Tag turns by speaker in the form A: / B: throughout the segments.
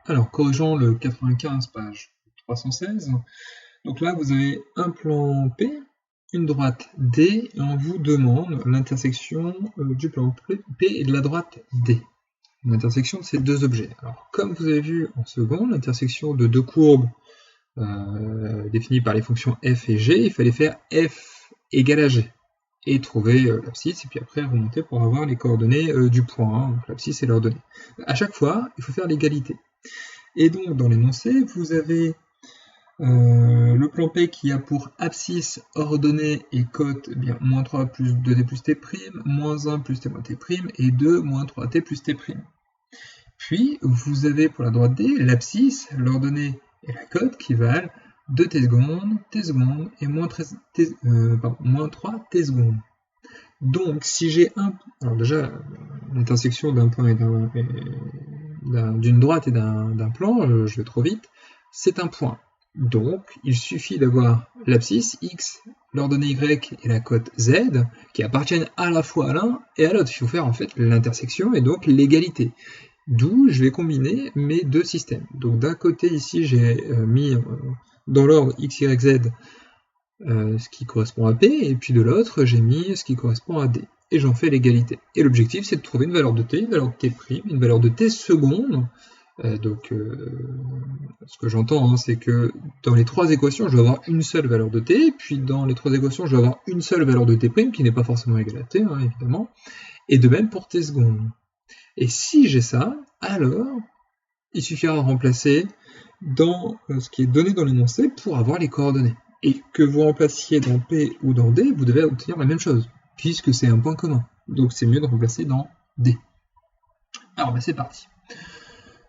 A: Alors, corrigeons le 95, page 316. Donc là, vous avez un plan P, une droite D, et on vous demande l'intersection du plan P et de la droite D. L'intersection de ces deux objets. Alors, comme vous avez vu en seconde, l'intersection de deux courbes définies par les fonctions f et g, il fallait faire f égale à g, et trouver l'abscisse, et puis après remonter pour avoir les coordonnées du point, donc l'abscisse et l'ordonnée. À chaque fois, il faut faire l'égalité. Et donc, dans l'énoncé, vous avez le plan P qui a pour abscisse, ordonnée et cote, eh bien, moins 3 plus 2t plus t', moins 1 plus t moins t', et 2 moins 3t plus t'. Puis, vous avez pour la droite D, l'abscisse, l'ordonnée et la cote qui valent 2t secondes et moins 3t secondes. Donc, si j'ai un... Alors déjà, l'intersection d'un point et d'une droite et d'un plan, je vais trop vite, c'est un point. Donc, il suffit d'avoir l'abscisse x, l'ordonnée y et la cote z qui appartiennent à la fois à l'un et à l'autre. Il faut faire en fait l'intersection et donc l'égalité. D'où je vais combiner mes deux systèmes. Donc d'un côté ici j'ai mis dans l'ordre x, y, z ce qui correspond à P, et puis de l'autre j'ai mis ce qui correspond à D. Et j'en fais l'égalité. Et l'objectif c'est de trouver une valeur de t, une valeur de t', une valeur de t secondes. Ce que j'entends, hein, c'est que dans les trois équations, je vais avoir une seule valeur de t, puis dans les trois équations, je vais avoir une seule valeur de t', qui n'est pas forcément égale à t, hein, évidemment, et de même pour t secondes. Et si j'ai ça, alors, il suffira de remplacer dans ce qui est donné dans l'énoncé pour avoir les coordonnées. Et que vous remplaciez dans P ou dans D, vous devez obtenir la même chose, puisque c'est un point commun. Donc c'est mieux de remplacer dans D. Alors, c'est parti.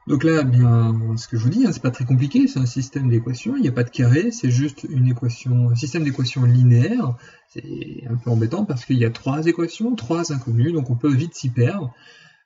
A: Donc là, bien, ce que je vous dis, hein, c'est pas très compliqué, c'est un système d'équations, il n'y a pas de carré, c'est juste une équation, un système d'équations linéaire. C'est un peu embêtant parce qu'il y a trois équations, trois inconnues, donc on peut vite s'y perdre,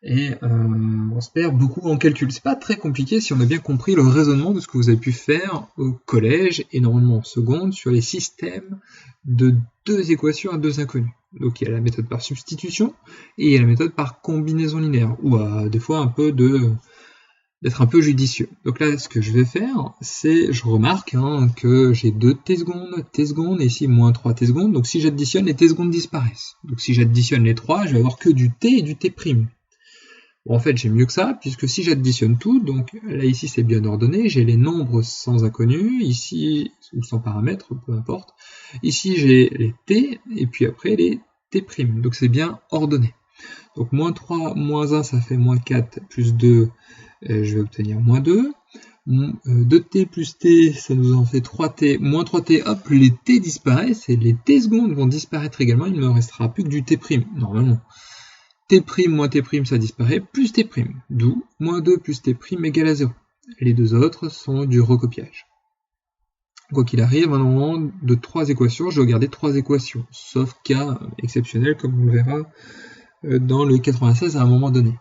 A: et on se perd beaucoup en calcul. C'est pas très compliqué si on a bien compris le raisonnement de ce que vous avez pu faire au collège, et normalement en seconde, sur les systèmes de deux équations à deux inconnues. Donc il y a la méthode par substitution, et il y a la méthode par combinaison linéaire, ou des fois un peu d'être un peu judicieux. Donc là, ce que je vais faire, c'est, je remarque que j'ai 2 t secondes, et ici moins 3 t secondes, donc si j'additionne, les t secondes disparaissent. Donc si j'additionne les 3, je vais avoir que du t et du t'. Bon, en fait, j'ai mieux que ça, puisque si j'additionne tout, donc là ici c'est bien ordonné, j'ai les nombres sans inconnus, ici, ou sans paramètres, peu importe, ici j'ai les t, et puis après les t', donc c'est bien ordonné. Donc moins 3, moins 1, ça fait moins 4, plus 2, je vais obtenir moins 2. 2t plus t, ça nous en fait 3t. Moins 3t, hop, les t disparaissent et les t secondes vont disparaître également. Il ne me restera plus que du t', normalement. T' moins t', ça disparaît, plus t'. D'où moins 2 plus t' égale à 0. Les deux autres sont du recopiage. Quoi qu'il arrive, à un moment de trois équations, je vais garder trois équations, sauf cas exceptionnel, comme on le verra dans le 96 à un moment donné.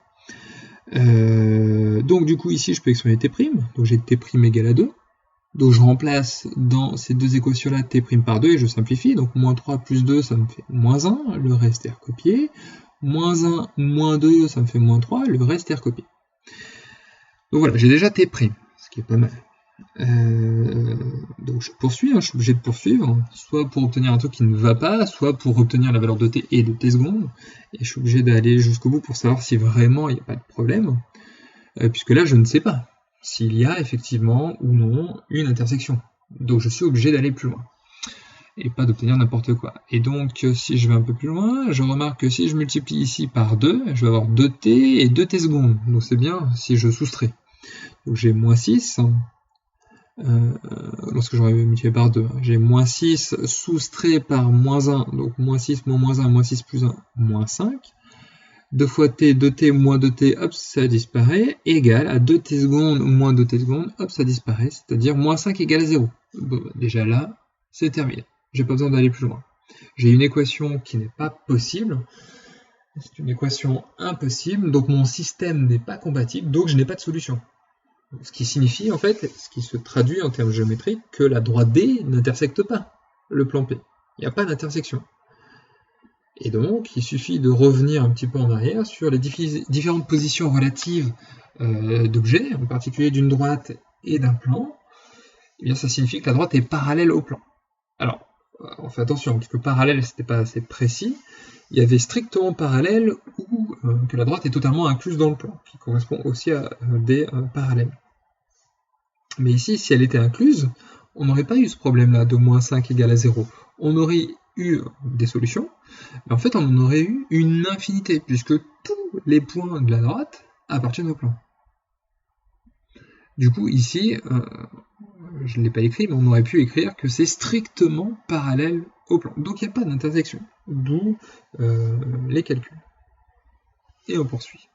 A: Donc du coup ici je peux exprimer t', donc j'ai t' égale à 2, donc je remplace dans ces deux équations là t' par 2 et je simplifie, donc moins 3 plus 2 ça me fait moins 1, le reste est recopié, moins 1 moins 2 ça me fait moins 3, le reste est recopié. Donc voilà, j'ai déjà t', ce qui est pas mal. Donc je poursuis, je suis obligé de poursuivre, soit pour obtenir un truc qui ne va pas, soit pour obtenir la valeur de t et de t secondes, et je suis obligé d'aller jusqu'au bout pour savoir si vraiment il n'y a pas de problème, puisque là je ne sais pas s'il y a effectivement ou non une intersection, donc je suis obligé d'aller plus loin, et pas d'obtenir n'importe quoi. Et donc si je vais un peu plus loin, je remarque que si je multiplie ici par 2, je vais avoir 2t et 2t secondes, donc c'est bien si je soustrais. Donc j'ai moins 6, lorsque j'aurais multiplié par 2, j'ai moins 6 soustrait par moins 1, donc moins 6 moins 1, moins 6 plus 1, moins 5. 2 fois t, 2t, moins 2t, hop, ça disparaît, égale à 2t secondes, moins 2t secondes, hop, ça disparaît, c'est-à-dire moins 5 égale à 0. Bon, déjà là, c'est terminé. J'ai pas besoin d'aller plus loin. J'ai une équation qui n'est pas possible, c'est une équation impossible, donc mon système n'est pas compatible, donc je n'ai pas de solution. Ce qui signifie, en fait, ce qui se traduit en termes géométriques, que la droite D n'intersecte pas le plan P. Il n'y a pas d'intersection. Et donc, il suffit de revenir un petit peu en arrière sur les différentes positions relatives d'objets, en particulier d'une droite et d'un plan, eh bien ça signifie que la droite est parallèle au plan. Alors, on fait attention, parce que parallèle, c'était pas assez précis. Il y avait strictement parallèle ou que la droite est totalement incluse dans le plan, qui correspond aussi à des parallèles. Mais ici, si elle était incluse, on n'aurait pas eu ce problème-là de moins 5 égale à 0. On aurait eu des solutions, mais en fait, on en aurait eu une infinité, puisque tous les points de la droite appartiennent au plan. Du coup, ici, je ne l'ai pas écrit, mais on aurait pu écrire que c'est strictement parallèle au plan. Donc il n'y a pas d'intersection, d'où les calculs. Et on poursuit.